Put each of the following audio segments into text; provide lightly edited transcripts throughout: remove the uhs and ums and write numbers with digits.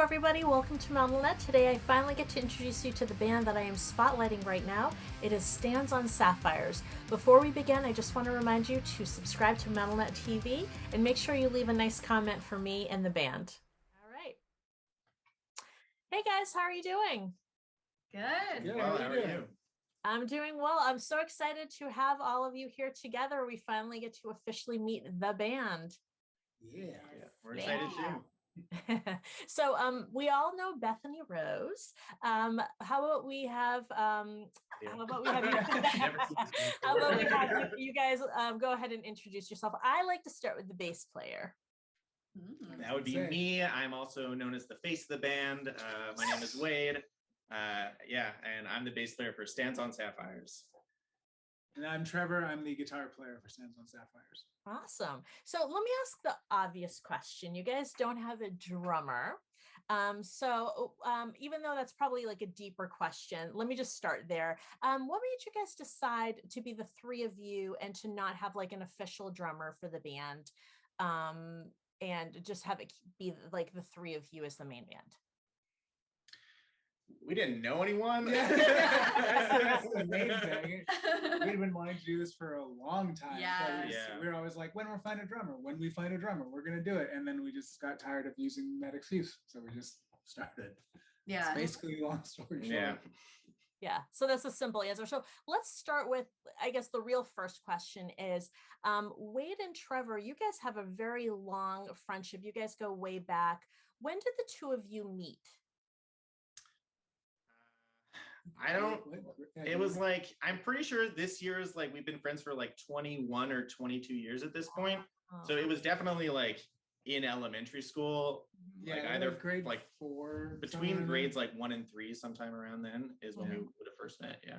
everybody, welcome to MetalNet. Today I finally get to introduce you to the band that I am spotlighting right now. It is Stands on Sapphires. Before we begin, I just want to remind you to subscribe to MetalNet TV and make sure you leave a nice comment for me and the band. All right. Hey guys, how are you doing? Good. Good. Well, how are you? I'm doing well. I'm so excited to have all of you here together. We finally get to officially meet the band. Yeah. We're excited too. So we all know Bethany Rose. How about we have how about we have you, how about we have you guys go ahead and introduce yourself. I like to start with the bass player. That would be me. I'm also known as the face of the band. My name is Wade. And I'm the bass player for Stands on Sapphires. And I'm Trevor. I'm the guitar player for Stands on Sapphires. Awesome. So let me ask the obvious question. You guys don't have a drummer. Even though that's probably like a deeper question, let me just start there. What made you guys decide to be the three of you and to not have like an official drummer for the band? And just have it be like the three of you as the main band? We didn't know anyone. That's the main thing. We've been wanting to do this for a long time. We were always like, when we find a drummer, we're going to do it. And then we just got tired of using that excuse. So we just started. Yeah. It's basically long story short. Yeah. So that's a simple answer. So let's start with, I guess, the real first question is, Wade and Trevor, you guys have a very long friendship. You guys go way back. When did the two of you meet? It was like, I'm pretty sure this year is like, we've been friends for like 21 or 22 years at this point. So it was definitely like in elementary school, like either grade like 4, between grades like 1 and 3, sometime around then is when we would have first met. Yeah.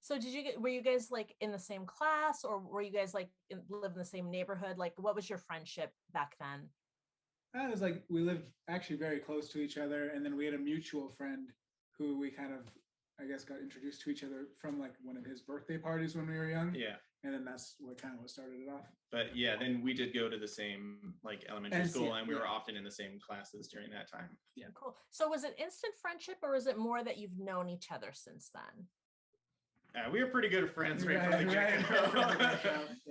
So were you guys like in the same class, or were you guys like live in the same neighborhood? Like, what was your friendship back then? It was like, we lived actually very close to each other. And then we had a mutual friend who we kind of, I guess, got introduced to each other from like one of his birthday parties when we were young. Yeah. And then that's what started it off. But yeah, then we did go to the same like elementary school, and we were often in the same classes during that time. Yeah. Cool. So was it instant friendship, or is it more that you've known each other since then? We were pretty good friends right from the get-go.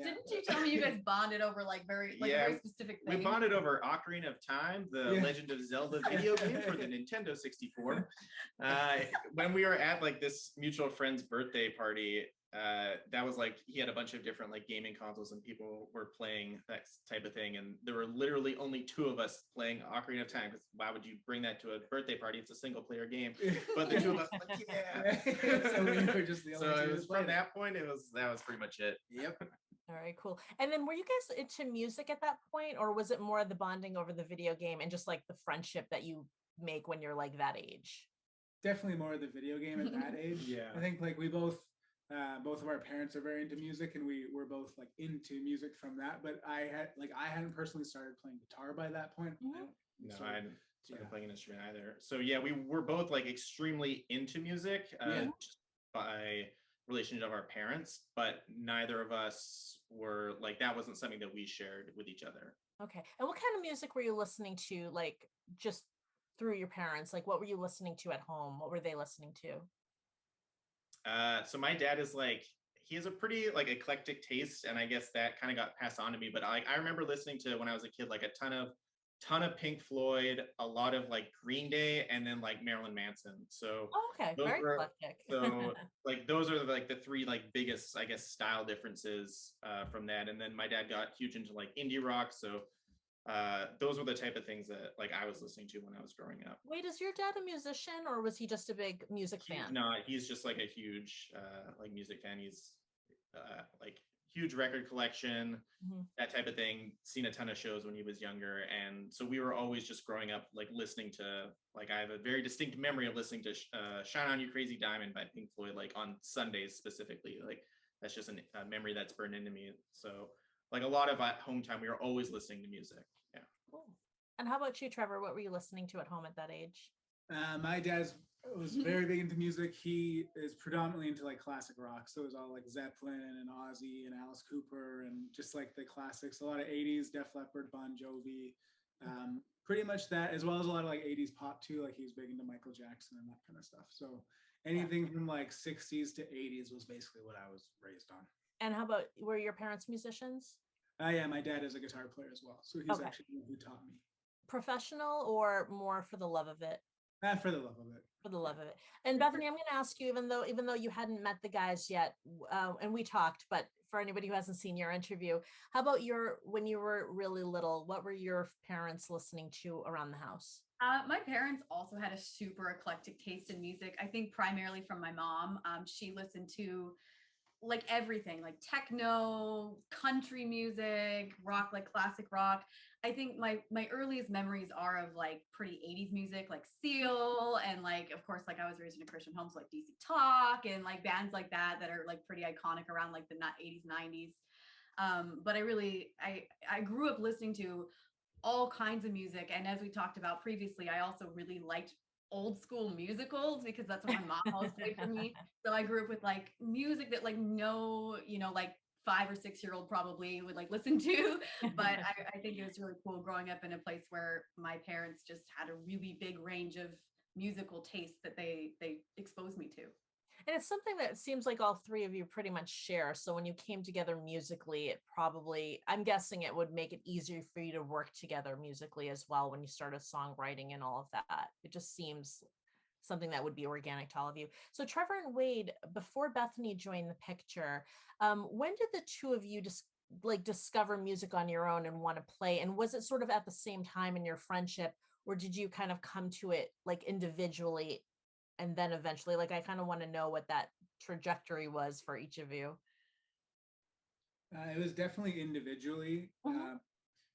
Didn't you tell me you guys bonded over like very specific things? We bonded over Ocarina of Time, the Legend of Zelda video game for the Nintendo 64. When we were at like this mutual friend's birthday party, that was like, he had a bunch of different like gaming consoles and people were playing that type of thing, and there were literally only 2 of us playing Ocarina of Time, because why would you bring that to a birthday party? It's a single player game. But the 2 of us were like, so we were just the only it was from that point, that was pretty much it. Yep. All right, cool. And then were you guys into music at that point, or was it more the bonding over the video game and just like the friendship that you make when you're like that age? Definitely more of the video game at that age. Yeah. I think like we both of our parents are very into music, and we were both like into music from that. But I hadn't personally started playing guitar by that point. No, I hadn't started playing an instrument either. So yeah, we were both like extremely into music just by relation of our parents, but neither of us were like, that wasn't something that we shared with each other. Okay. And what kind of music were you listening to, like just through your parents? Like, what were you listening to at home? What were they listening to? So my dad is like, he has a pretty like eclectic taste, and I guess that kind of got passed on to me. But I remember listening to, when I was a kid, like a ton of Pink Floyd, a lot of like Green Day, and then like Marilyn Manson. So very eclectic. So like those are like the 3 like biggest, I guess, style differences from that. And then my dad got huge into like indie rock, so those were the type of things that like I was listening to when I was growing up. Wait, is your dad a musician, or was he just a big music fan? No, he's just like a huge like music fan. He's like huge record collection, that type of thing. Seen a ton of shows when he was younger, and so we were always just growing up like listening to, like, I have a very distinct memory of listening to Shine On You Crazy Diamond by Pink Floyd, like on Sundays specifically. Like that's just a memory that's burned into me. So like a lot of at home time, we were always listening to music. Yeah. Cool. And how about you, Trevor? What were you listening to at home at that age? My dad was very big into music. He is predominantly into like classic rock. So it was all like Zeppelin and Ozzy and Alice Cooper and just like the classics. A lot of 80s, Def Leppard, Bon Jovi, Pretty much that, as well as a lot of like 80s pop too. Like he was big into Michael Jackson and that kind of stuff. So anything from like 60s to 80s was basically what I was raised on. And how about, were your parents musicians? Yeah, my dad is a guitar player as well. So he's actually the one who taught me. Professional or more for the love of it? For the love of it. For the love of it. And Bethany, I'm going to ask you, even though you hadn't met the guys yet, and we talked, but for anybody who hasn't seen your interview, how about when you were really little, what were your parents listening to around the house? My parents also had a super eclectic taste in music. I think primarily from my mom. She listened to like everything, like techno, country music, rock, like classic rock. I think my earliest memories are of like pretty 80s music, like Seal, and like, of course, like I was raised in a Christian home, so like DC Talk and like bands like that are like pretty iconic around like the 80s, 90s. But I grew up listening to all kinds of music. And as we talked about previously, I also really liked old school musicals because that's what my mom always played for me. So I grew up with like music that like no, like 5 or 6 year old probably would like listen to. But I think it was really cool growing up in a place where my parents just had a really big range of musical tastes that they exposed me to. And it's something that seems like all three of you pretty much share. So when you came together musically, it probably, I'm guessing it would make it easier for you to work together musically as well when you started songwriting and all of that. It just seems something that would be organic to all of you. So Trevor and Wade, before Bethany joined the picture, when did the two of you just discover music on your own and want to play? And was it sort of at the same time in your friendship, or did you kind of come to it like individually? And then eventually, like, I kind of want to know what that trajectory was for each of you. It was definitely individually.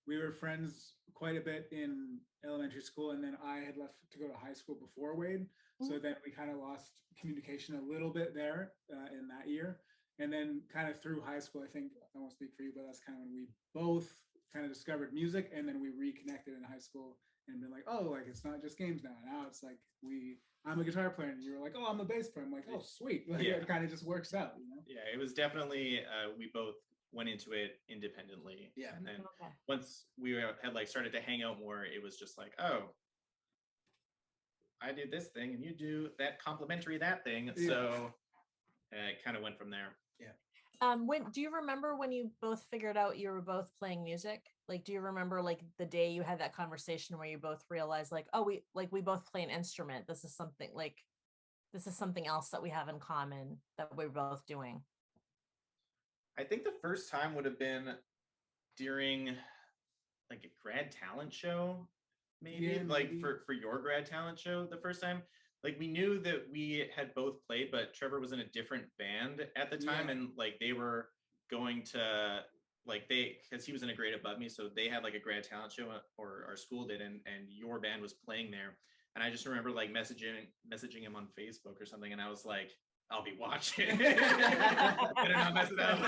We were friends quite a bit in elementary school, and then I had left to go to high school before Wade. So then we kind of lost communication a little bit there in that year. And then kind of through high school, I think, I won't speak for you, but that's kind of when we both kind of discovered music, and then we reconnected in high school and been like, oh, like it's not just games now. Now it's like I'm a guitar player, and you were like, oh, I'm a bass player. I'm like, oh, sweet. Like, it kind of just works out, Yeah, it was definitely, we both went into it independently. Yeah. And then once we had like started to hang out more, it was just like, oh, I do this thing and you do that complementary that thing. Yeah. So it kind of went from there. Yeah. When do you remember when you both figured out you were both playing music? Like, do you remember like the day you had that conversation where you both realized like, oh, we both play an instrument. This is something else that we have in common that we're both doing. I think the first time would have been during like a grad talent show, maybe for your grad talent show the first time. Like we knew that we had both played, but Trevor was in a different band at the time. And like they were going to because he was in a grade above me. So they had like a grad talent show, or our school did. And your band was playing there. And I just remember like messaging him on Facebook or something. And I was like, I'll be watching. Better not mess it up.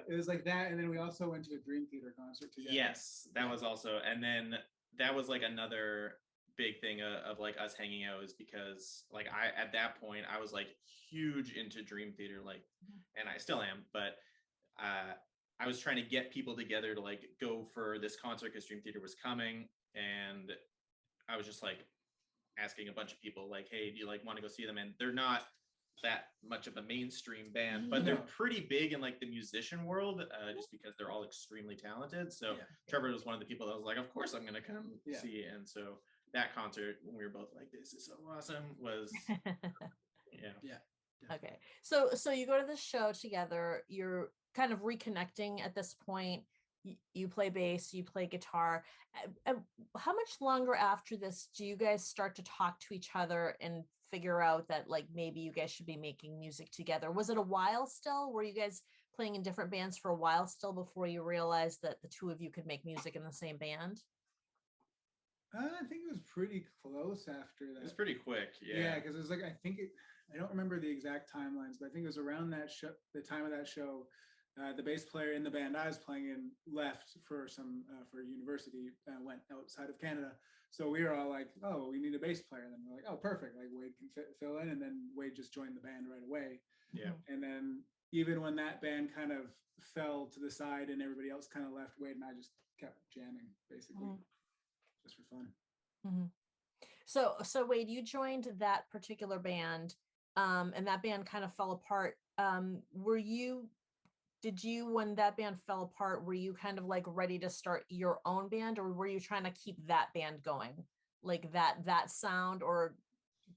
It was like that. And then we also went to a Dream Theater concert together. Yes, that was also. And then that was like another big thing of like us hanging out, is because like at that point I was like huge into Dream Theater, like, and I still am, but I was trying to get people together to like go for this concert because Dream Theater was coming, and I was just like asking a bunch of people like, hey, do you like want to go see them? And they're not that much of a mainstream band, but they're pretty big in like the musician world, just because they're all extremely talented. So Trevor was one of the people that was like, of course I'm gonna come see. And so that concert, when we were both like, this is so awesome, was Okay, so you go to the show together, you're kind of reconnecting at this point. You play bass, you play guitar. How much longer after this do you guys start to talk to each other and figure out that like maybe you guys should be making music together? Was it a while still? Were you guys playing in different bands for a while still before you realized that the two of you could make music in the same band? I think it was pretty close after that. It was pretty quick. Yeah, because it was like, I don't remember the exact timelines, but I think it was around that show, the time of that show. The bass player in the band I was playing in left for university, went outside of Canada. So we were all like, oh, we need a bass player. And then we're like, oh, perfect. Like Wade can fill in. And then Wade just joined the band right away. Yeah. And then even when that band kind of fell to the side and everybody else kind of left, Wade and I just kept jamming basically, just for fun. So Wade, you joined that particular band, and that band kind of fell apart. Did you, when that band fell apart, were you kind of like ready to start your own band, or were you trying to keep that band going, like that sound, or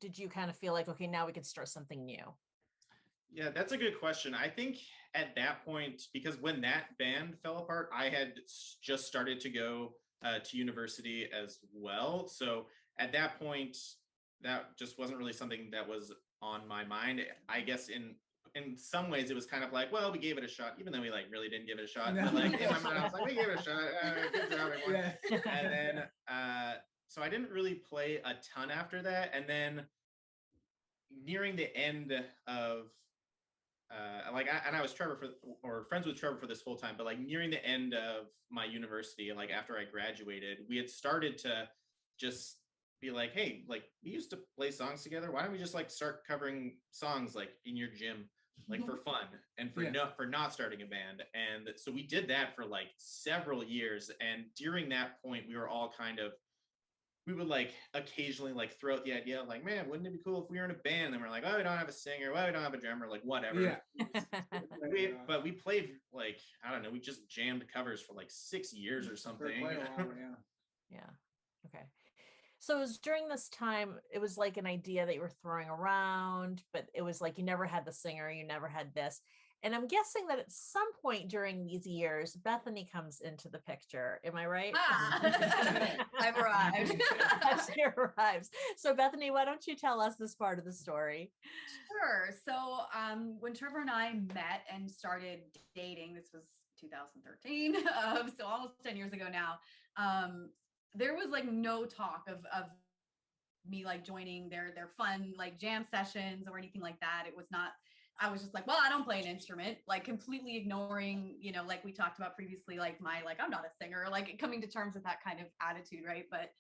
did you kind of feel like, okay, now we could start something new? Yeah, that's a good question. I think at that point, because when that band fell apart, I had just started to go to university as well. So at that point, that just wasn't really something that was on my mind. I guess in some ways it was kind of like, well, we gave it a shot, even though we like really didn't give it a shot. But like in my mind, I was like, we gave it a shot. Good job, everyone. Yeah. And then so I didn't really play a ton after that. And then nearing the end of I was friends with Trevor for this whole time, but like nearing the end of my university, like after I graduated, we had started to just be like, hey, like we used to play songs together. Why don't we just like start covering songs like in your gym, like for fun and for not starting a band? And so we did that for like several years. And during that point, we would like occasionally like throw out the idea of like, man, wouldn't it be cool if we were in a band? And we're like, oh, we don't have a singer, well, we don't have a drummer, like whatever. Yeah. But we played like, I don't know, we just jammed covers for like 6 years or something. For quite a while, yeah. Okay. So it was during this time, it was like an idea that you were throwing around, but it was like you never had the singer, you never had this. And I'm guessing that at some point during these years, Bethany comes into the picture. Am I right? I've arrived. She arrives. So Bethany, why don't you tell us this part of the story? Sure. So when Trevor and I met and started dating, this was 2013, so almost 10 years ago now, there was like no talk of me like joining their fun like jam sessions or anything like that. It was not. I was just like, well, I don't play an instrument, like completely ignoring, like we talked about previously, like I'm not a singer, like coming to terms with that kind of attitude. Right. But,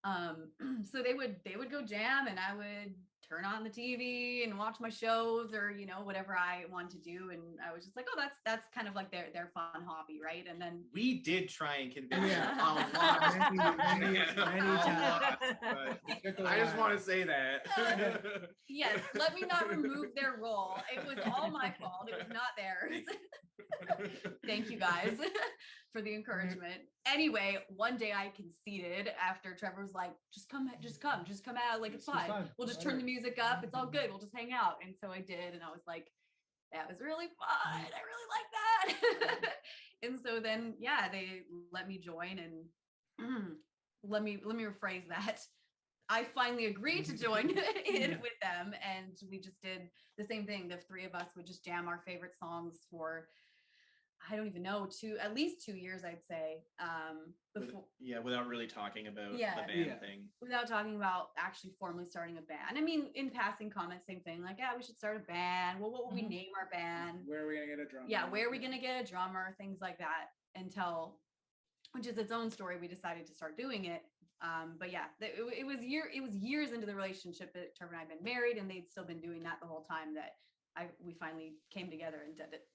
so they would go jam and I would turn on the TV and watch my shows or, whatever I want to do. And I was just like, oh, that's kind of like their fun hobby. Right. And then we did try and convince them a lot. Many times. I just want to say that. Yes. Let me not remove their role. It was all my fault. It was not theirs. Thank you guys for the encouragement. Anyway, one day I conceded after Trevor was like, just come out. Like, it's fine. We'll just turn the music up. It's all good. We'll just hang out. And so I did. And I was like, that was really fun. I really like that. And so then, they let me join and let me rephrase that. I finally agreed to join in with them. And we just did the same thing. The three of us would just jam our favorite songs for, I don't even know, at least 2 years, I'd say. Before, without really talking about the band thing. Without talking about actually formally starting a band. I mean, in passing comments, same thing. Like, we should start a band. Well, what would we name our band? Where are we going to get a drummer? Yeah, where are we going to get a drummer? Things like that. Until, which is its own story, we decided to start doing it. But it was years into the relationship that Trevor and I had been married, and they'd still been doing that the whole time that we finally came together and did it.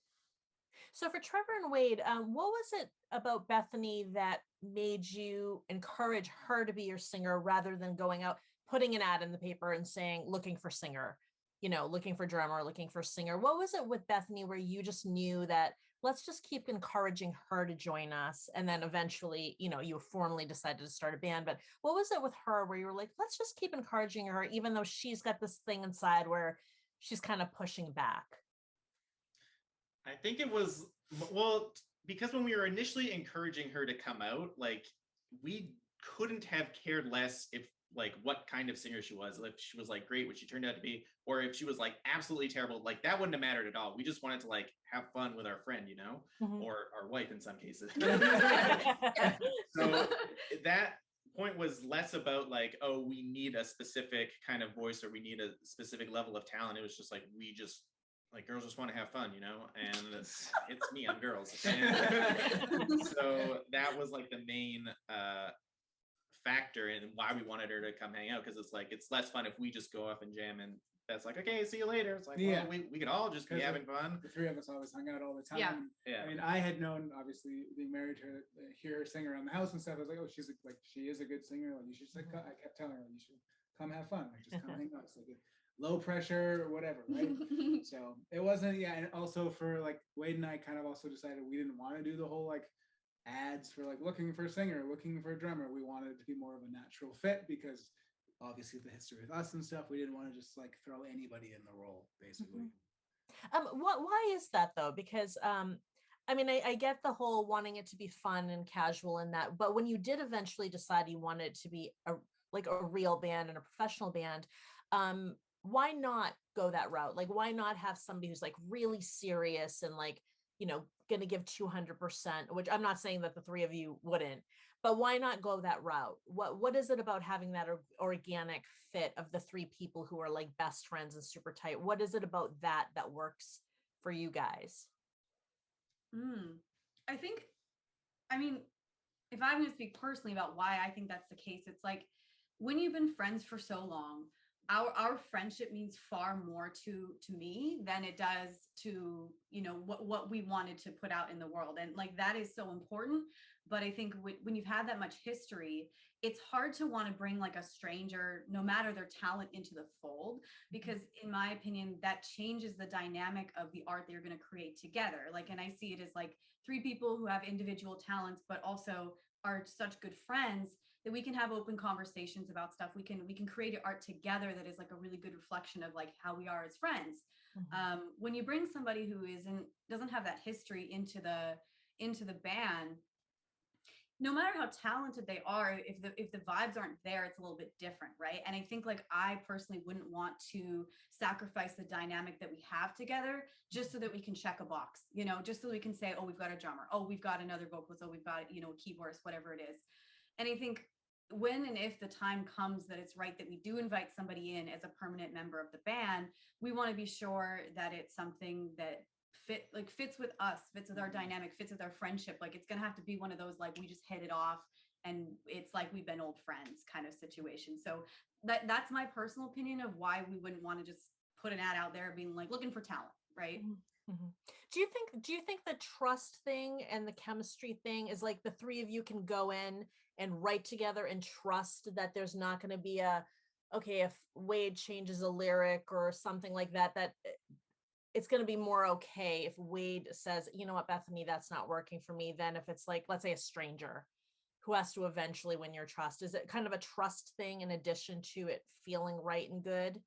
So for Trevor and Wade, what was it about Bethany that made you encourage her to be your singer rather than going out, putting an ad in the paper and saying, looking for singer, looking for drummer, looking for singer? What was it with Bethany where you just knew that let's just keep encouraging her to join us? And then eventually, you formally decided to start a band. But what was it with her where you were like, let's just keep encouraging her, even though she's got this thing inside where she's kind of pushing back? I think it was, well, because when we were initially encouraging her to come out, like we couldn't have cared less if like what kind of singer she was, if she was like great, which she turned out to be, or if she was like absolutely terrible, like that wouldn't have mattered at all. We just wanted to like have fun with our friend, or our wife in some cases. So that point was less about like, oh, we need a specific kind of voice or we need a specific level of talent. It was just like, like girls just want to have fun, and it's me, I'm girls. And so that was like the main factor factor in why we wanted her to come hang out, because it's like it's less fun if we just go off and jam and that's like, okay, see you later. It's like, well, we could all just be having fun. The three of us always hung out all the time. Yeah. I mean, I had known, obviously, being married to her, hear her sing around the house and stuff. I was like, oh, she is a good singer. Like, you should just, I kept telling her, you should come have fun. Like, just come hang out. It's like low pressure or whatever, right? So it wasn't, and also for like Wade and I kind of also decided we didn't want to do the whole like ads for like looking for a singer, looking for a drummer. We wanted it to be more of a natural fit because obviously the history with us and stuff, we didn't want to just like throw anybody in the role, basically. Why is that though? Because I mean, I get the whole wanting it to be fun and casual and that, but when you did eventually decide you wanted it to be a real band and a professional band, why not go that route? Like, why not have somebody who's like really serious and like, you know, going to give 200%, which I'm not saying that the three of you wouldn't, but why not go that route? What is it about having that organic fit of the three people who are like best friends and super tight? What is it about that works for you guys? I think, I mean, if I'm going to speak personally about why I think that's the case, it's like when you've been friends for so long, our friendship means far more to me than it does to, you know, what we wanted to put out in the world. And like, that is so important. But I think when you've had that much history, it's hard to want to bring like a stranger, no matter their talent, into the fold, because in my opinion, that changes the dynamic of the art that you're going to create together. Like, and I see it as like three people who have individual talents, but also are such good friends that we can have open conversations about stuff. We can create art together that is like a really good reflection of like how we are as friends. When you bring somebody who doesn't have that history into the band, no matter how talented they are, if the vibes aren't there, it's a little bit different, right? And I think like I personally wouldn't want to sacrifice the dynamic that we have together just so that we can check a box, you know, just so we can say, oh, we've got a drummer, oh, we've got another vocalist, oh, we've got, you know, a keyboardist, whatever it is. And I think when and if the time comes that it's right that we do invite somebody in as a permanent member of the band, we want to be sure that it's something that fits with us, fits with our dynamic, fits with our friendship. Like, it's gonna have to be one of those like we just hit it off and it's like we've been old friends kind of situation. So that's my personal opinion of why we wouldn't want to just put an ad out there being like looking for talent, right? Do you think the trust thing and the chemistry thing is like the three of you can go in and write together and trust that there's not going to be okay, if Wade changes a lyric or something like that it's going to be more okay if Wade says, you know what, Bethany, that's not working for me, than if it's like, let's say, a stranger who has to eventually win your trust? Is it kind of a trust thing in addition to it feeling right and good?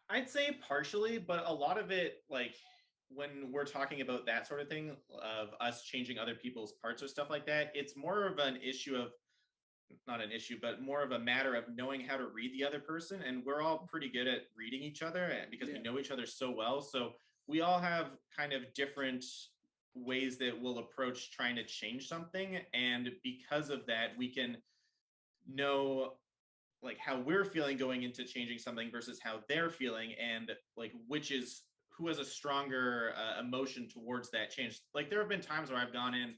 I'd say partially, but a lot of it, like when we're talking about that sort of thing of us changing other people's parts or stuff like that, it's more of an issue of, not an issue, but more of a matter of knowing how to read the other person. And we're all pretty good at reading each other, and because we know each other so well. So we all have kind of different ways that we'll approach trying to change something. And because of that, we can know like how we're feeling going into changing something versus how they're feeling, and like who has a stronger emotion towards that change. Like, there have been times where I've gone in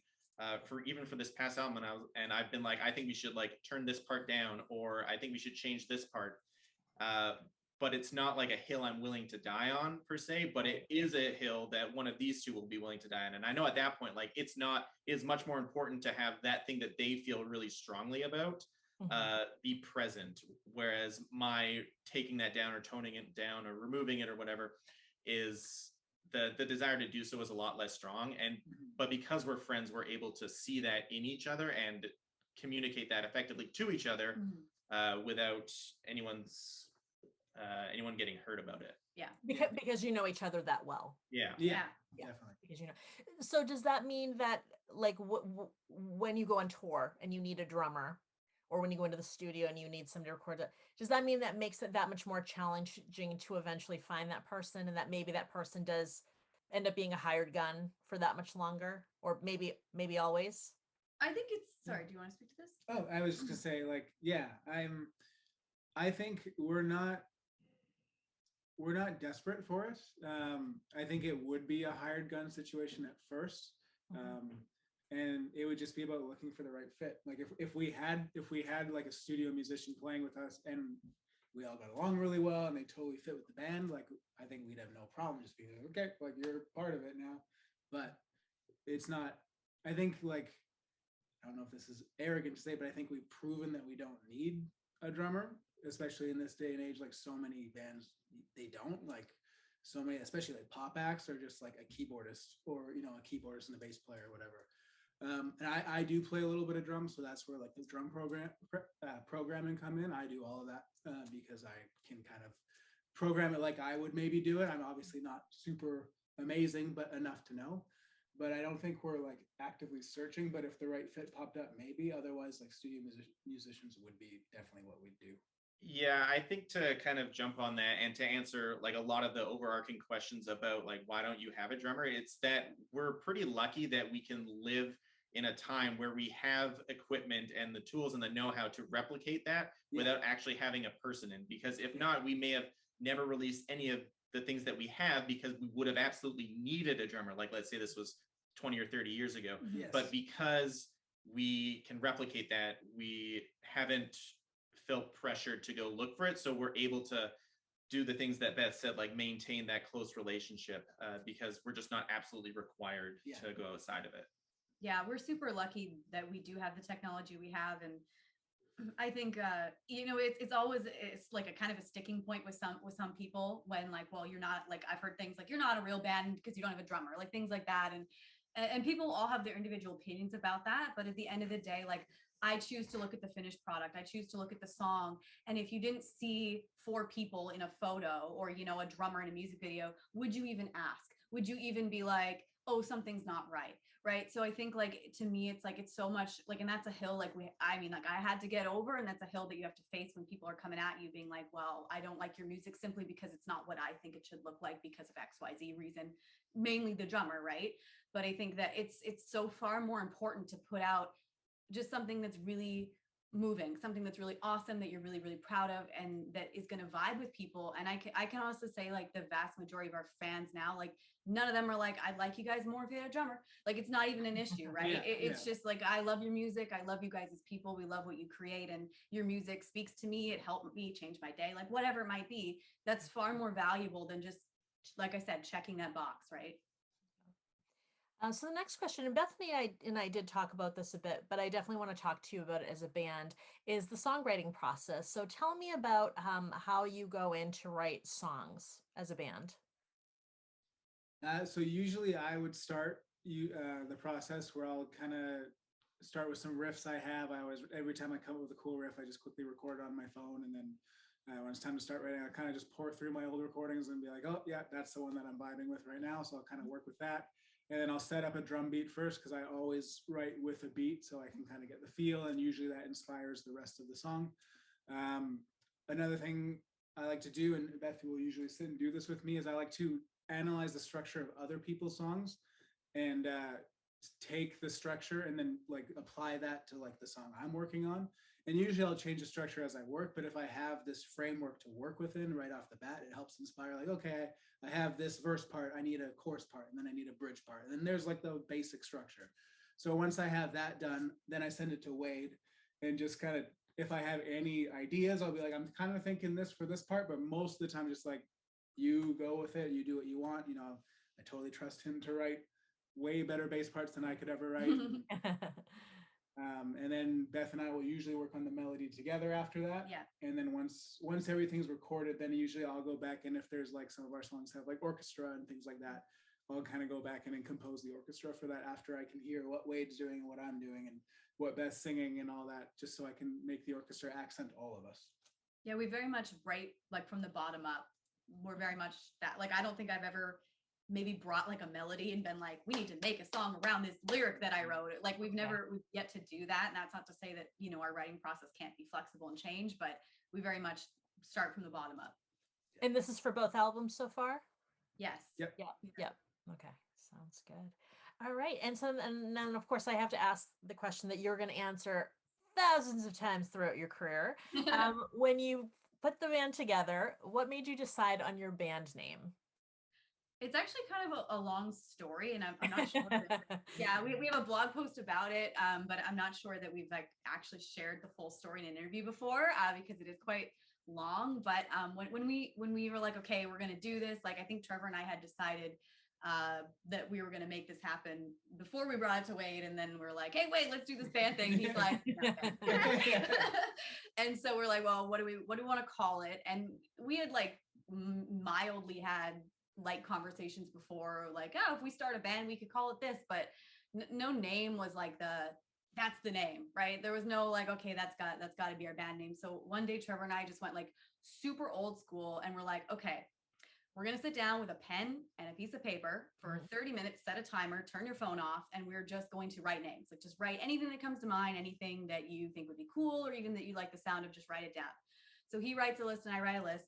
for this past album, and I've been like, I think we should like turn this part down, or I think we should change this part. But it's not like a hill I'm willing to die on per se, but it is a hill that one of these two will be willing to die on. And I know at that point, like, it's much more important to have that thing that they feel really strongly about be present. Whereas my taking that down or toning it down or removing it or whatever is the desire to do so is a lot less strong. And but because we're friends, we're able to see that in each other and communicate that effectively to each other without anyone getting hurt about it. Yeah. Because you know each other that well. Yeah. Definitely. Because you know. So does that mean that like when you go on tour and you need a drummer, or when you go into the studio and you need somebody to record it, does that mean that makes it that much more challenging to eventually find that person, and that maybe that person does end up being a hired gun for that much longer, or maybe always? I think sorry, do you want to speak to this? Oh, I was just gonna say, like, yeah, I think we're not desperate for it. I think it would be a hired gun situation at first. and it would just be about looking for the right fit. Like if we had like a studio musician playing with us and we all got along really well and they totally fit with the band, like I think we'd have no problem just being like, okay, like you're part of it now. But it's not, I think, like, I don't know if this is arrogant to say, but I think we've proven that we don't need a drummer, especially in this day and age. Like so many bands, they don't, like so many, especially like pop acts are just like a keyboardist or, you know, a keyboardist and a bass player or whatever. And I do play a little bit of drums, so that's where like the drum programming come in. I do all of that because I can kind of program it like I would maybe do it. I'm obviously not super amazing, but enough to know. But I don't think we're like actively searching. But if the right fit popped up, maybe. Otherwise, like studio musicians would be definitely what we'd do. Yeah, I think to kind of jump on that and to answer like a lot of the overarching questions about like why don't you have a drummer, it's that we're pretty lucky that we can live in a time where we have equipment and the tools and the know-how to replicate that without actually having a person in. Because if not, we may have never released any of the things that we have because we would have absolutely needed a drummer. Like, let's say this was 20 or 30 years ago. Yes. But because we can replicate that, we haven't felt pressured to go look for it. So we're able to do the things that Beth said, like maintain that close relationship because we're just not absolutely required to go outside of it. Yeah, we're super lucky that we do have the technology we have. And I think, you know, it's always, it's like a kind of a sticking point with some people when like, well, you're not, like, I've heard things like you're not a real band because you don't have a drummer, like things like that. And people all have their individual opinions about that. But at the end of the day, like I choose to look at the finished product. I choose to look at the song. And if you didn't see 4 people in a photo or, you know, a drummer in a music video, would you even ask? Would you even be like, oh, something's not right? Right. So I think like, to me, it's like, it's so much like, and that's a hill like I had to get over, and that's a hill that you have to face when people are coming at you being like, well, I don't like your music simply because it's not what I think it should look like because of XYZ reason, mainly the drummer. Right. But I think that it's so far more important to put out just something that's really moving, something that's really awesome, that you're really, really proud of, and that is going to vibe with people. And I can also say like the vast majority of our fans now, like none of them are like, I'd like you guys more if you had a drummer. Like it's not even an issue, right? It's just like, I love your music. I love you guys as people. We love what you create, and your music speaks to me. It helped me change my day, like whatever it might be. That's far more valuable than just, like I said, checking that box, right? So the next question, and Bethany and I did talk about this a bit, but I definitely want to talk to you about it as a band, is the songwriting process. So tell me about how you go in to write songs as a band. So usually I would start the process where I'll kind of start with some riffs I have. Every time I come up with a cool riff, I just quickly record it on my phone, and then when it's time to start writing, I kind of just pour through my old recordings and be like, oh yeah, that's the one that I'm vibing with right now. So I'll kind of work with that. And then I'll set up a drum beat first, because I always write with a beat so I can kind of get the feel, and usually that inspires the rest of the song. Another thing I like to do, and Beth will usually sit and do this with me, is I like to analyze the structure of other people's songs and take the structure and then like apply that to like the song I'm working on. And usually I'll change the structure as I work, but if I have this framework to work within right off the bat, it helps inspire like, okay, I have this verse part, I need a chorus part, and then I need a bridge part. And then there's like the basic structure. So once I have that done, then I send it to Wade, and just kind of, if I have any ideas, I'll be like, I'm kind of thinking this for this part, but most of the time just like, you go with it, you do what you want. You know, I totally trust him to write way better bass parts than I could ever write. And then Beth and I will usually work on the melody together after that. Yeah. And then once everything's recorded, then usually I'll go back, and if there's like some of our songs have like orchestra and things like that, I'll kind of go back in and compose the orchestra for that after I can hear what Wade's doing and what I'm doing and what Beth's singing and all that, just so I can make the orchestra accent all of us. Yeah, we very much write like from the bottom up. We're very much that. Like, I don't think I've ever maybe brought like a melody and been like, we need to make a song around this lyric that I wrote. Like we've yet to do that. And that's not to say that, you know, our writing process can't be flexible and change, but we very much start from the bottom up. And this is for both albums so far? Yes. Yep. Yep. Okay. Sounds good. All right. And then of course I have to ask the question that you're going to answer thousands of times throughout your career. When you put the band together, what made you decide on your band name? It's actually kind of a long story, and I'm not sure. Yeah, we have a blog post about it, but I'm not sure that we've like actually shared the full story in an interview before, because it is quite long. But when we were like, okay, we're gonna do this, like I think Trevor and I had decided that we were gonna make this happen before we brought it to Wade, and then we're like, hey, wait, let's do this band thing. And he's like, no. And so we're like, well, what do we want to call it? And we had like mildly had like conversations before, like, oh, if we start a band we could call it this, but no name was like that's the name, right? There was no like, okay, that's got to be our band name. So one day Trevor and I just went like super old school, and we're like, okay, we're going to sit down with a pen and a piece of paper for 30 minutes, set a timer, turn your phone off, and we're just going to write names. Like just write anything that comes to mind, anything that you think would be cool, or even that you like the sound of, just write it down. So he writes a list and I write a list.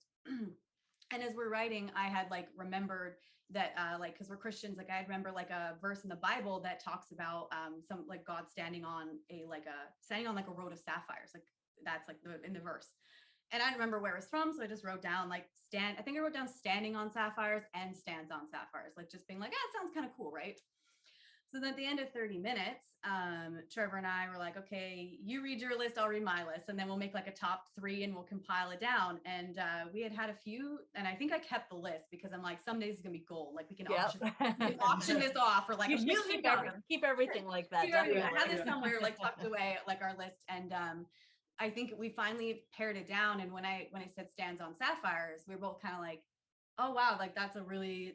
And as we're writing, I had like remembered that like, because we're Christians, like I remember like a verse in the Bible that talks about some like God standing on like a road of sapphires. Like that's like in the verse. And I remember where it was from, so I just wrote down like I think I wrote down standing on sapphires and stands on sapphires, like just being like, it sounds kind of cool, right? So then at the end of 30 minutes, Trevor and I were like, okay, you read your list, I'll read my list, and then we'll make like a top 3 and we'll compile it down. And we had a few, and I think I kept the list because I'm like, some days it's gonna be gold. Like we can auction this off for like you should keep everything like that. I had this somewhere like tucked away, like our list. And I think we finally pared it down. And when I said stands on sapphires, we were both kind of like, oh wow, like that's a really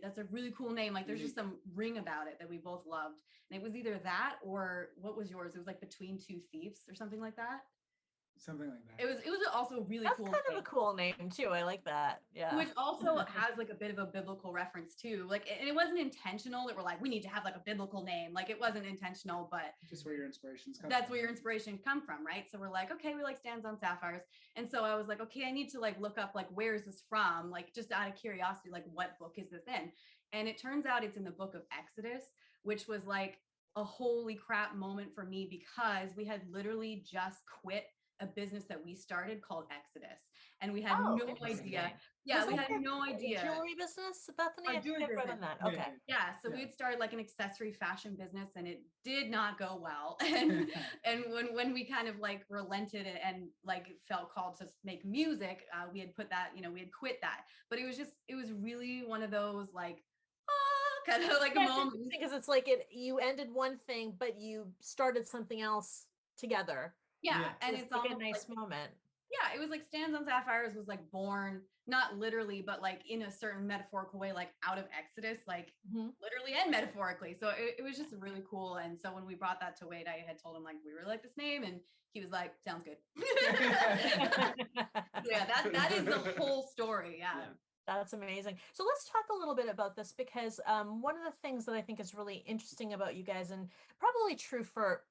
cool name. Like there's just some ring about it that we both loved. And it was either that, or what was yours? It was like Between Two Thieves or something like that. Something like that. It was also a really That's cool kind name. of a cool name too. I like that. Yeah. Which also has like a bit of a biblical reference too. Like, and it wasn't intentional that we're like, we need to have like a biblical name. Like it wasn't intentional, but just where your inspirations come that's from. where your inspiration come from, right? So we're like, okay, we like stands on sapphires. And so I was like, okay, I need to like look up like, where is this from? Like just out of curiosity, like what book is this in? And it turns out it's in the book of Exodus, which was like a holy crap moment for me, because we had literally just quit a business that we started called Exodus, and we had no idea. Yeah, we had no idea. Jewelry business, Bethany? I think I read on that. Okay. Yeah, so we had started like an accessory fashion business, and it did not go well. And when we kind of like relented and like felt called to make music, we had put that, we had quit that. But it was really one of those like, kind of like a moment, because it's like you ended one thing, but you started something else together. Yeah, and it's like a nice moment. Yeah, it was like Stands on Sapphires was like born, not literally, but like in a certain metaphorical way, like out of Exodus, like literally and metaphorically. So it was just really cool. And so when we brought that to Wade, I had told him like, we really like this name, and he was like, sounds good. Yeah, that is the whole story. Yeah. That's amazing. So let's talk a little bit about this, because one of the things that I think is really interesting about you guys, and probably true for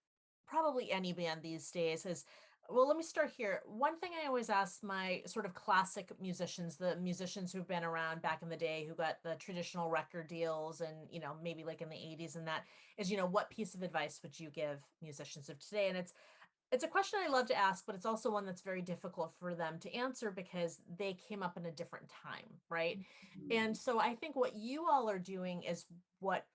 probably any band these days, is, well, let me start here. One thing I always ask my sort of classic musicians, the musicians who've been around back in the day, who got the traditional record deals and, maybe like in the 80s and that, is, what piece of advice would you give musicians of today? And it's a question I love to ask, but it's also one that's very difficult for them to answer because they came up in a different time, right? Mm-hmm. And so I think what you all are doing is what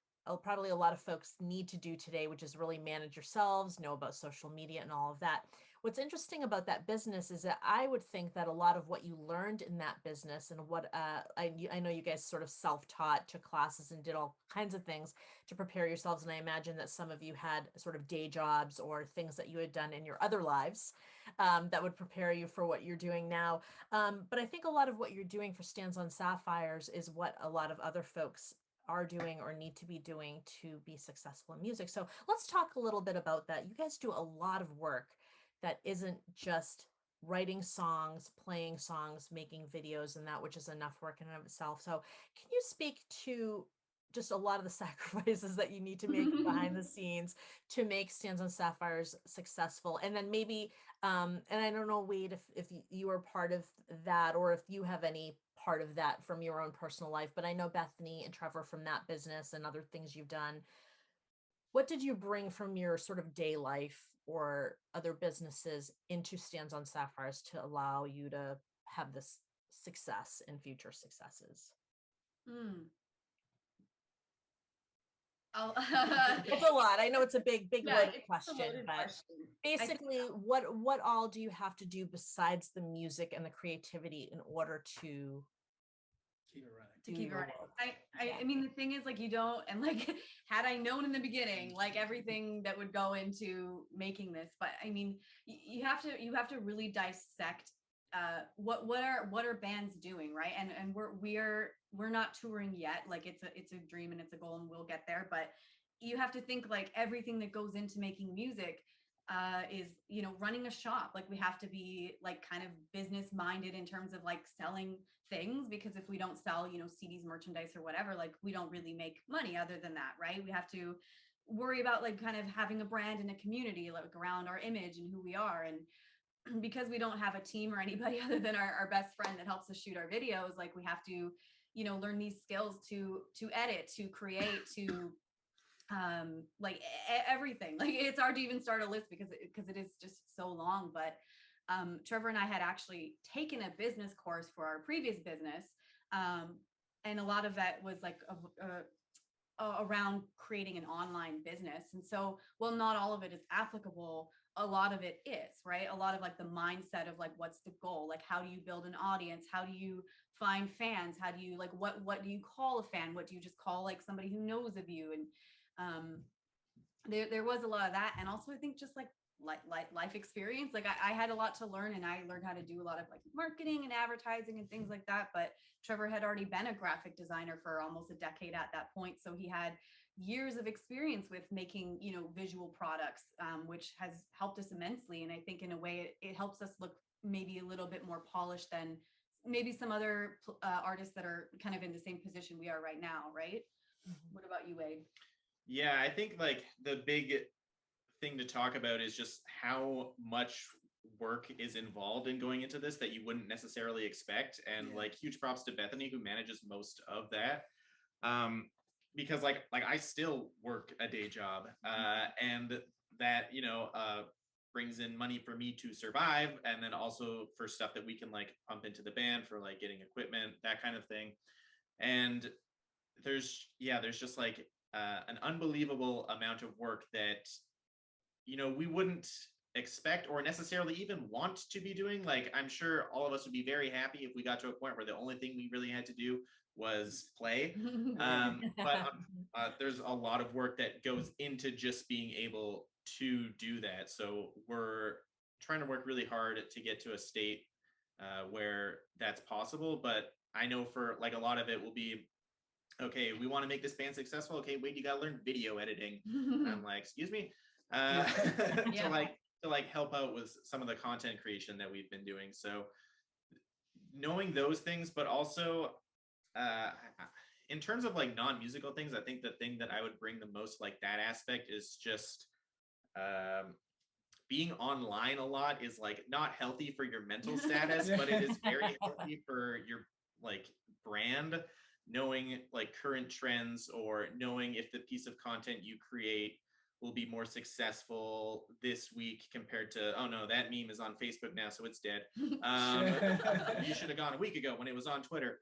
probably a lot of folks need to do today, which is really manage yourselves, know about social media and all of that. What's interesting about that business is that I would think that a lot of what you learned in that business, and what I know you guys sort of self-taught, took classes and did all kinds of things to prepare yourselves. And I imagine that some of you had sort of day jobs or things that you had done in your other lives that would prepare you for what you're doing now. But I think a lot of what you're doing for Stands on Sapphires is what a lot of other folks are doing or need to be doing to be successful in music. So let's talk a little bit about that. You guys do a lot of work that isn't just writing songs, playing songs, making videos, and that, which is enough work in and of itself. So can you speak to just a lot of the sacrifices that you need to make behind the scenes to make Stands on Sapphires successful? And then maybe, and I don't know, Wade, if you are part of that, or if you have any part of that from your own personal life, but I know Bethany and Trevor from that business and other things you've done. What did you bring from your sort of day life or other businesses into Stands on Sapphires to allow you to have this success and future successes? It's a lot. I know it's a big loaded it's question, a loaded but question. basically, what all do you have to do besides the music and the creativity in order to keep it running? To keep it running. I mean, the thing is, like, you don't, and like, had I known in the beginning, like everything that would go into making this, but I mean, you have to really dissect what are bands doing, right? And we're not touring yet. Like, it's a dream and it's a goal, and we'll get there. But you have to think like everything that goes into making music is, you know, running a shop. Like, we have to be like kind of business minded in terms of like selling things, because if we don't sell, you know, CDs, merchandise or whatever, like we don't really make money other than that, right? We have to worry about like kind of having a brand and a community like around our image and who we are. And because we don't have a team or anybody other than our best friend that helps us shoot our videos, like we have to, you know, learn these skills to edit, to create, to like everything. Like, it's hard to even start a list because it is just so long. But Trevor and I had actually taken a business course for our previous business, and a lot of that was like around creating an online business. And so, well, not all of it is applicable. A lot of it is, right? A lot of like the mindset of like, what's the goal? Like, how do you build an audience? How do you find fans? How do you like, what do you call a fan? What do you just call like somebody who knows of you? And there was a lot of that. And also, I think just like life experience. Like, I had a lot to learn, and I learned how to do a lot of like marketing and advertising and things like that. But Trevor had already been a graphic designer for almost a decade at that point. So he had years of experience with making, you know, visual products, which has helped us immensely. And I think in a way it helps us look maybe a little bit more polished than maybe some other artists that are kind of in the same position we are right now. Right. Mm-hmm. What about you, Wade? Yeah, I think like the big thing to talk about is just how much work is involved in going into this that you wouldn't necessarily expect. And like, huge props to Bethany, who manages most of that. Because like I still work a day job, and that, you know, brings in money for me to survive, and then also for stuff that we can like pump into the band for like getting equipment, that kind of thing. And there's just like an unbelievable amount of work that, you know, we wouldn't expect or necessarily even want to be doing. Like, I'm sure all of us would be very happy if we got to a point where the only thing we really had to do was play. But there's a lot of work that goes into just being able to do that. So we're trying to work really hard to get to a state where that's possible. But I know for like a lot of it will be, okay, we want to make this band successful. Okay, wait, you got to learn video editing. And I'm like, excuse me, to like help out with some of the content creation that we've been doing. So knowing those things, but also in terms of like non-musical things, I think the thing that I would bring the most like that aspect is just being online a lot is like not healthy for your mental status, but it is very healthy for your like brand, knowing like current trends or knowing if the piece of content you create will be more successful this week compared to, oh no, that meme is on Facebook now, so it's dead. You should have gone a week ago when it was on Twitter.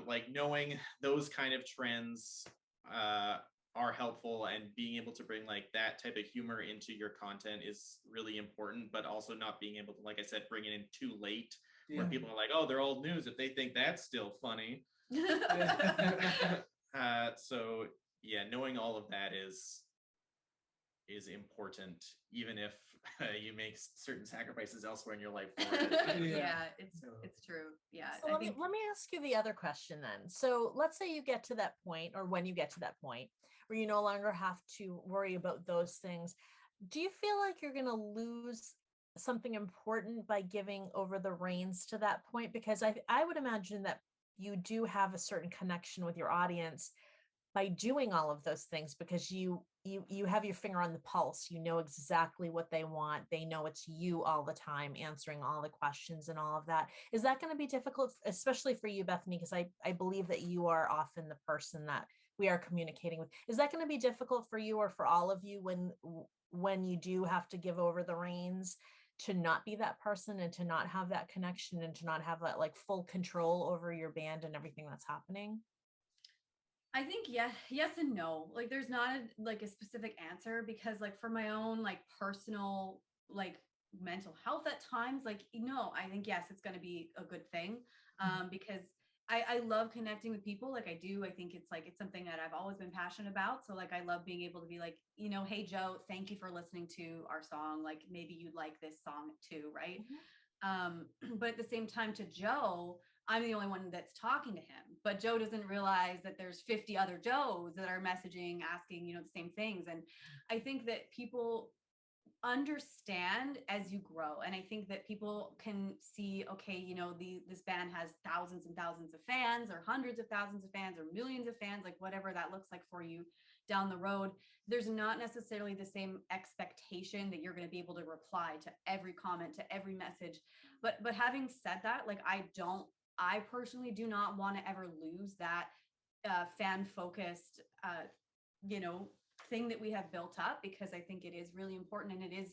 Like knowing those kind of trends are helpful, and being able to bring like that type of humor into your content is really important, but also not being able to, like I said, bring it in too late where people are like, oh, they're old news if they think that's still funny. So yeah, knowing all of that is important, even if you make certain sacrifices elsewhere in your life for it. It's true. Yeah. So let me ask you the other question then. So let's say you get to that point, or when you get to that point where you no longer have to worry about those things, do you feel like you're going to lose something important by giving over the reins to that point? Because I would imagine that you do have a certain connection with your audience by doing all of those things, because you have your finger on the pulse. You know exactly what they want. They know it's you all the time answering all the questions and all of that. Is that going to be difficult, especially for you, Bethany? Because I believe that you are often the person that we are communicating with. Is that going to be difficult for you, or for all of you, when you do have to give over the reins, to not be that person and to not have that connection and to not have that like full control over your band and everything that's happening? I think yes and no. Like there's not a specific answer, because like for my own like personal like mental health at times, like I think yes, it's going to be a good thing, because I love connecting with people. Like I do. I think it's something that I've always been passionate about. So like I love being able to be like, hey Joe, thank you for listening to our song. Like maybe you'd like this song too, right? But at the same time, to Joe, I'm the only one that's talking to him, but Joe doesn't realize that there's 50 other Joes that are messaging, asking, the same things. And I think that people understand as you grow. And I think that people can see, okay, this band has thousands and thousands of fans, or hundreds of thousands of fans, or millions of fans, like whatever that looks like for you down the road. There's not necessarily the same expectation that you're going to be able to reply to every comment, to every message. But having said that, like I personally do not want to ever lose that fan focused, thing that we have built up, because I think it is really important. And it is,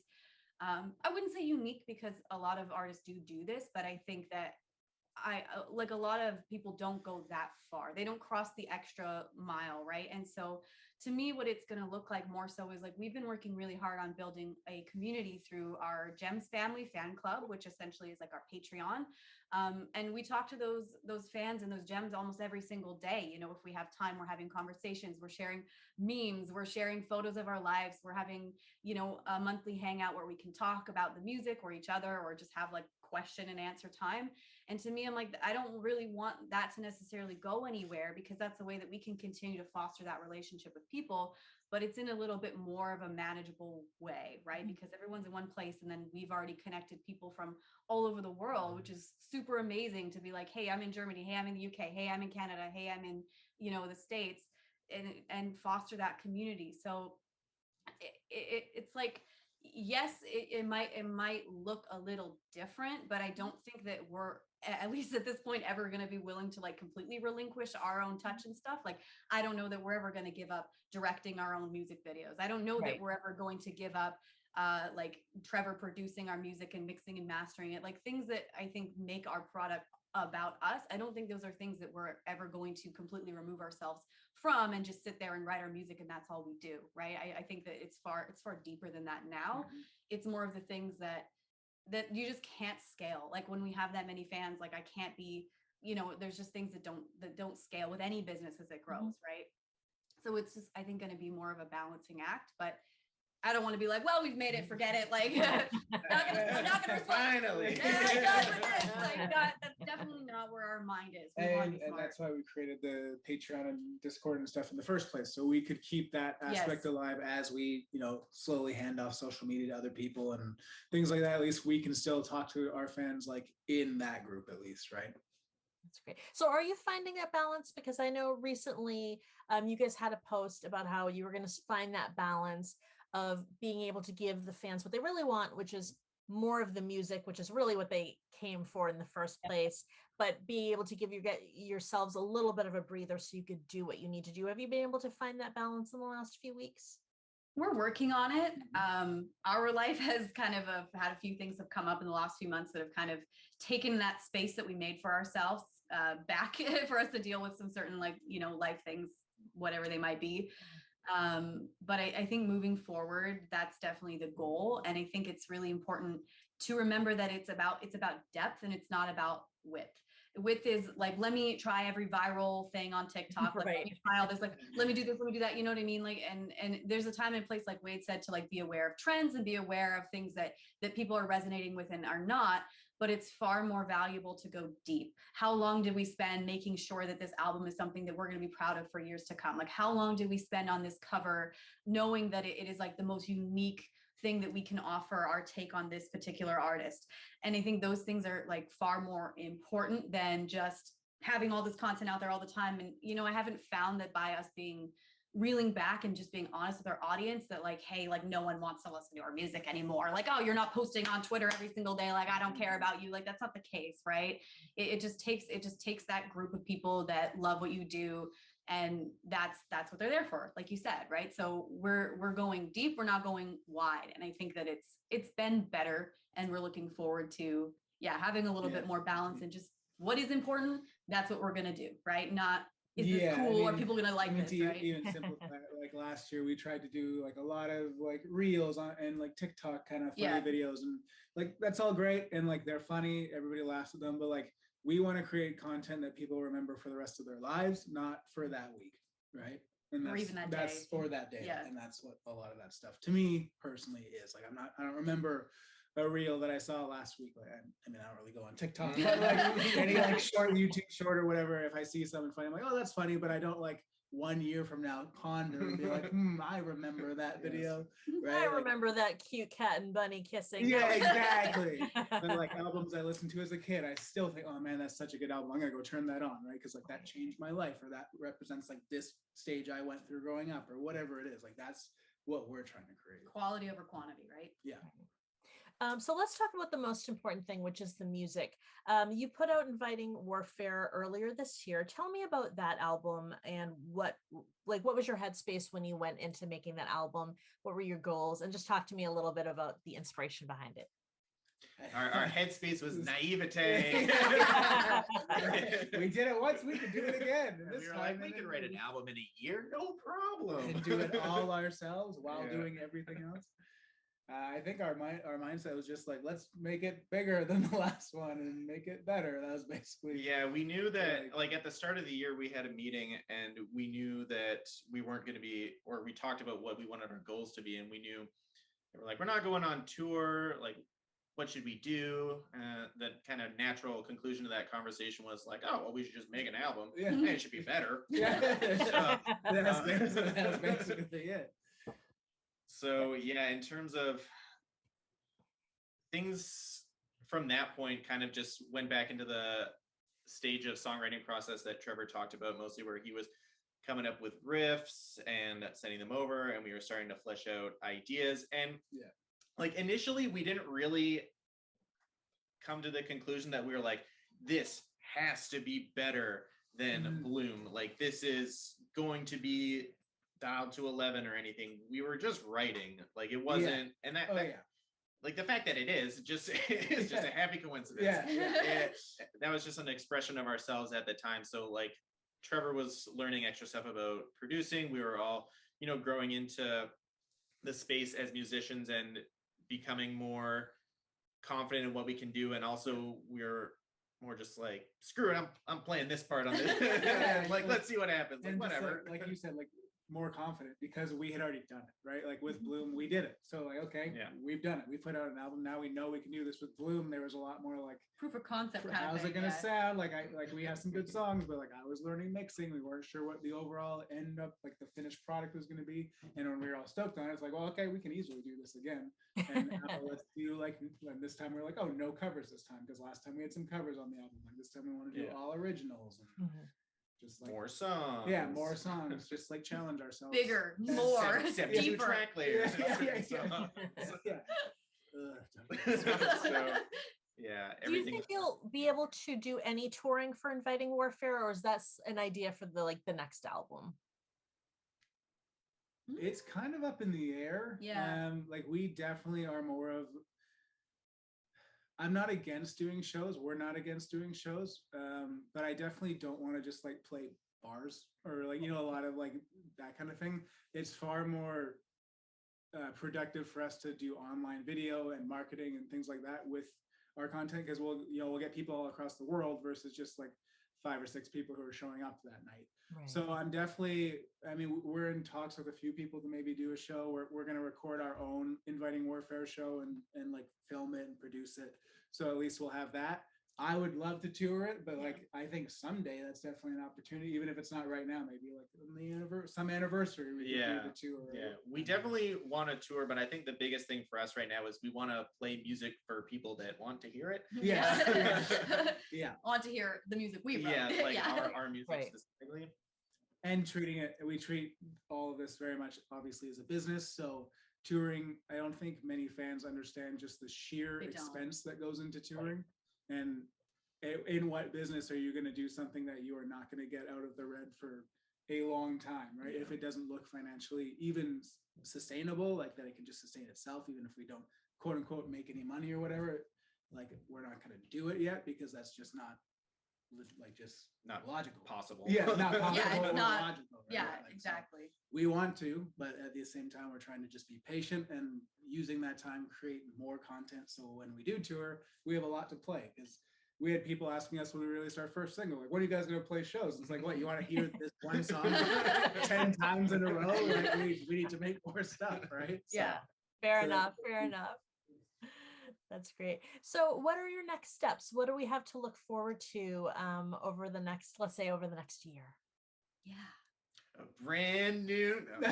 I wouldn't say unique, because a lot of artists do this, but I think that like a lot of people don't go that far. They don't cross the extra mile, right? And so to me, what it's going to look like more so is like, we've been working really hard on building a community through our Gems Family Fan Club, which essentially is like our Patreon. And we talk to those fans and those gems almost every single day. If we have time, we're having conversations, we're sharing memes, we're sharing photos of our lives, we're having, a monthly hangout where we can talk about the music or each other, or just have like question and answer time. And to me, I'm like, I don't really want that to necessarily go anywhere, because that's the way that we can continue to foster that relationship with people. But it's in a little bit more of a manageable way, right? Because everyone's in one place, and then we've already connected people from all over the world, which is super amazing to be like, hey, I'm in Germany, hey, I'm in the UK, hey, I'm in Canada, hey, I'm in, the States, and foster that community. So it's like, yes, it might look a little different, but I don't think that we're, at least at this point, ever going to be willing to like completely relinquish our own touch and stuff. Like, I don't know that we're ever going to give up directing our own music videos. I don't know that we're ever going to give up like Trevor producing our music and mixing and mastering it, like things that I think make our product about us. I don't think those are things that we're ever going to completely remove ourselves from and just sit there and write our music and that's all we do, right? I think that it's far deeper than that now. It's more of the things that you just can't scale. Like when we have that many fans, like I can't be, there's just things that don't scale with any business as it grows, right? So it's just, I think, going to be more of a balancing act. But I don't want to be like, well, we've made it, forget it. Like, I'm not gonna respond. Finally. Like, that's definitely not where our mind is. And that's why we created the Patreon and Discord and stuff in the first place, so we could keep that aspect alive as we, slowly hand off social media to other people and things like that. At least we can still talk to our fans, like in that group, at least, right? That's great. So are you finding a balance? Because I know recently you guys had a post about how you were going to find that balance of being able to give the fans what they really want, which is more of the music, which is really what they came for in the first place, but being able to give yourselves a little bit of a breather so you could do what you need to do. Have you been able to find that balance in the last few weeks? We're working on it. Our life has kind of had a few things have come up in the last few months that have kind of taken that space that we made for ourselves back for us to deal with some certain life things, whatever they might be. But I think moving forward, that's definitely the goal. And I think it's really important to remember that it's about depth and it's not about width. Width is like, let me try every viral thing on TikTok. Like, let me try all this, like, let me do this, let me do that. You know what I mean? Like, and there's a time and place, like Wade said, to like be aware of trends and be aware of things that people are resonating with and are not. But it's far more valuable to go deep. How long did we spend making sure that this album is something that we're going to be proud of for years to come? Like, how long did we spend on this cover, knowing that it is like the most unique thing that we can offer our take on this particular artist? And I think those things are like far more important than just having all this content out there all the time. And, I haven't found that by us reeling back and just being honest with our audience that like, hey, like no one wants to listen to our music anymore. Like, oh, you're not posting on Twitter every single day. Like, I don't care about you. Like, that's not the case, right? It just takes that group of people that love what you do. And that's what they're there for, like you said, right? So we're going deep, we're not going wide. And I think that it's been better, and we're looking forward to, having a little bit more balance and just what is important. That's what we're going to do, right? Not is this cool? Are people gonna like this, right? Even simplify it, like last year we tried to do like a lot of like reels and like TikTok kind of funny videos, and like that's all great and like they're funny, everybody laughs at them, but like we want to create content that people remember for the rest of their lives, not for that week, right? And or even that day. Or that day. Yeah. And that's what a lot of that stuff to me personally is. Like I don't remember a reel that I saw last week. Like I mean, I don't really go on TikTok, but like any like short YouTube short or whatever. If I see something funny, I'm like, oh, that's funny, but I don't like 1 year from now ponder and be like, I remember that video. Right? I remember that cute cat and bunny kissing. Yeah, exactly. And like albums I listened to as a kid, I still think, oh man, that's such a good album. I'm gonna go turn that on, right? Because like that changed my life, or that represents like this stage I went through growing up, or whatever it is. Like that's what we're trying to create. Quality over quantity, right? Yeah. So let's talk about the most important thing, which is the music. You put out Inviting Warfare earlier this year. Tell me about that album and what was your headspace when you went into making that album? What were your goals? And just talk to me a little bit about the inspiration behind it. Our headspace was naivete. We did it once, we could do it again. And this we were time like, we could write an album in a year, no problem. And do it all ourselves while doing everything else. I think our mindset was just like, let's make it bigger than the last one and make it better. That was basically. Yeah, we knew that like at the start of the year, we had a meeting and we knew that we weren't going to be, or we talked about what we wanted our goals to be. And we knew, we're like, we're not going on tour. Like, what should we do? The kind of natural conclusion to that conversation was like, oh, well, we should just make an album. Yeah. And it should be better. Yeah. That's basically it. So yeah, in terms of things from that point, kind of just went back into the stage of songwriting process that Trevor talked about, mostly where he was coming up with riffs and sending them over, and we were starting to flesh out ideas. And like initially, we didn't really come to the conclusion that we were like, this has to be better than Bloom. Like this is going to be dialed to 11 or anything. We were just writing, like it wasn't, and that like the fact that it is just it's just a happy coincidence. That was just an expression of ourselves at the time. So like Trevor was learning extra stuff about producing. We were all, growing into the space as musicians and becoming more confident in what we can do. And also we're more just like, screw it, I'm playing this part on this. Like let's see what happens. Like whatever. Like you said, like more confident because we had already done it, right? Like with Bloom, we did it. So like, okay, we've done it. We put out an album. Now we know we can do this with Bloom. There was a lot more like proof of concept. How's it gonna sound? Like we have some good songs, but like I was learning mixing. We weren't sure what the overall end up like the finished product was gonna be. And when we were all stoked on it, it's like, well, okay, we can easily do this again. And let's do like this time we're like, oh, no covers this time, because last time we had some covers on the album. Like this time we want to do all originals and just like more songs. Yeah, more songs. Just like challenge ourselves. Bigger, more, deeper. Track layers. Do you think you'll be able to do any touring for Inviting Warfare, or is that an idea for the next album? It's kind of up in the air. Like we definitely are more of, I'm not against doing shows. We're not against doing shows. But I definitely don't want to just like play bars or like, a lot of like that kind of thing. It's far more productive for us to do online video and marketing and things like that with our content, because we'll get people all across the world versus just like 5 or 6 people who are showing up that night. Right. So I'm definitely, we're in talks with a few people to maybe do a show. We're going to record our own Inviting Warfare show and like film it and produce it. So at least we'll have that. I would love to tour it, but like I think someday that's definitely an opportunity, even if it's not right now. Maybe like on some anniversary we can do the tour. We definitely want to tour, but I think the biggest thing for us right now is we want to play music for people that want to hear it. Want to hear the music we wrote. Our music specifically. And we treat all of this very much obviously as a business. So touring, I don't think many fans understand just the sheer expense that goes into touring. And in what business are you going to do something that you are not going to get out of the red for a long time, right? If it doesn't look financially even sustainable, like that it can just sustain itself, even if we don't quote unquote make any money or whatever, like we're not going to do it yet because that's just not like just Not logical. possible. Yeah, not possible. Yeah, it's or not- logical. Right? Yeah, Like, so exactly. we want to, but at the same time, we're trying to just be patient and using that time create more content. So when we do tour, we have a lot to play, because we had people asking us when we released our first single, like, when are you guys going to play shows? It's like, what, you want to hear this one song 10 times in a row? Like, we need to make more stuff, right? So, Yeah, fair so enough. Fair enough. That's great. So what are your next steps? What do we have to look forward to over the next, let's say over the next year? Yeah. A brand new. No.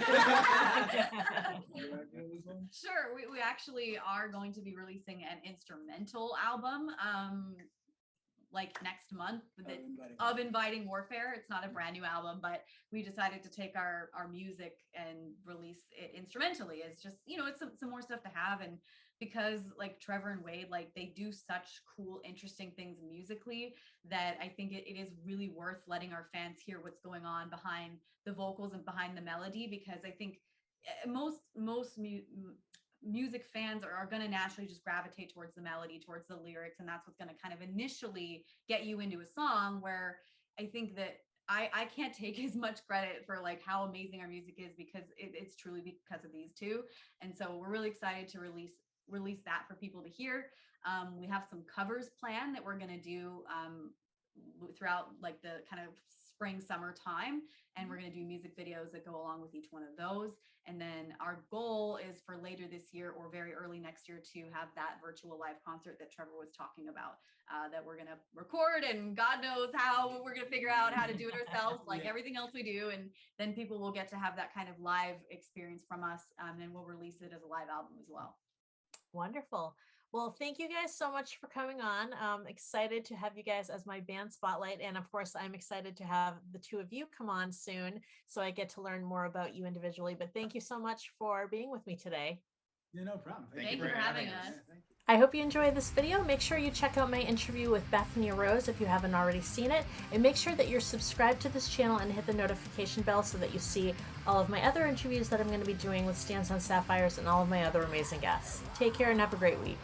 Sure. We actually are going to be releasing an instrumental album like next month of Inviting Warfare. It's not a brand new album, but we decided to take our music and release it instrumentally. It's just, you know, it's some more stuff to have. And because like Trevor and Wade, like they do such cool, interesting things musically that I think it is really worth letting our fans hear what's going on behind the vocals and behind the melody, because I think most music fans are going to naturally just gravitate towards the melody, towards the lyrics, and that's what's going to kind of initially get you into a song, where I think that I can't take as much credit for like how amazing our music is, because it's truly because of these two. And so we're really excited to release that for people to hear. We have some covers planned that we're going to do throughout like the kind of spring, summer time. And we're going to do music videos that go along with each one of those. And then our goal is for later this year or very early next year to have that virtual live concert that Trevor was talking about, that we're going to record, and God knows how we're going to figure out how to do it ourselves, like everything else we do. And then people will get to have that kind of live experience from us. And we'll release it as a live album as well. Wonderful. Well, thank you guys so much for coming on. Excited to have you guys as my band spotlight. And of course, I'm excited to have the two of you come on soon, so I get to learn more about you individually. But thank you so much for being with me today. Yeah, no problem. Thank you for having us. Yeah, thank you. I hope you enjoyed this video. Make sure you check out my interview with Bethany Rose if you haven't already seen it. And make sure that you're subscribed to this channel and hit the notification bell so that you see all of my other interviews that I'm going to be doing with Stands on Sapphires and all of my other amazing guests. Take care and have a great week.